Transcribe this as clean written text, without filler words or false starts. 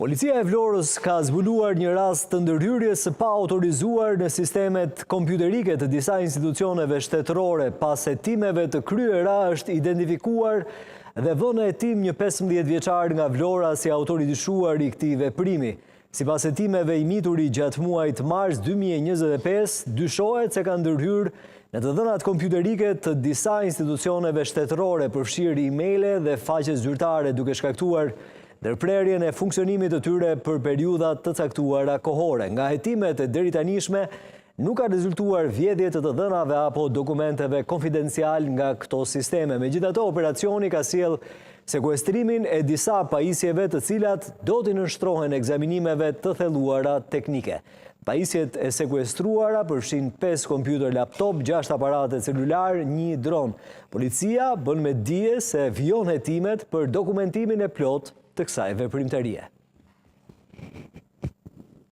Policia e Vlorës ka zbuluar një rast të ndërhyrjes së paautorizuar në sistemet kompjuterike të disa institucioneve shtetërore. Pas hetimeve të kryera është identifikuar dhe vënë hetim një 15 vjeçar nga Vlora si autor i dyshuar i këtij veprimi. Sipas hetimeve i mituri gjatë muajit mars 2025, dyshohet se ka ndërhyrë në të dhënat kompjuterike të disa institucioneve shtetërore, përfshirë emaile dhe faqe zyrtare, duke shkaktuar ndërprerjen e funksionimit të tyre për periudha të caktuara kohore. Nga hetimet e deritanishme nuk ka rezultuar vjedhje të të dhënave apo dokumenteve konfidencial nga këto sisteme. Megjithatë, operacioni ka sjell sekuestrimin e disa pajisjeve të cilat do t'i nënshtrohen ekzaminimeve të thelluara teknike. Pajisjet e sekuestruara përfshin 5 kompjuter laptop, 6 aparate celular, 1 dron. Policia bën me dije se vijon hetimet për dokumentimin e plot të kësaj veprimtarie.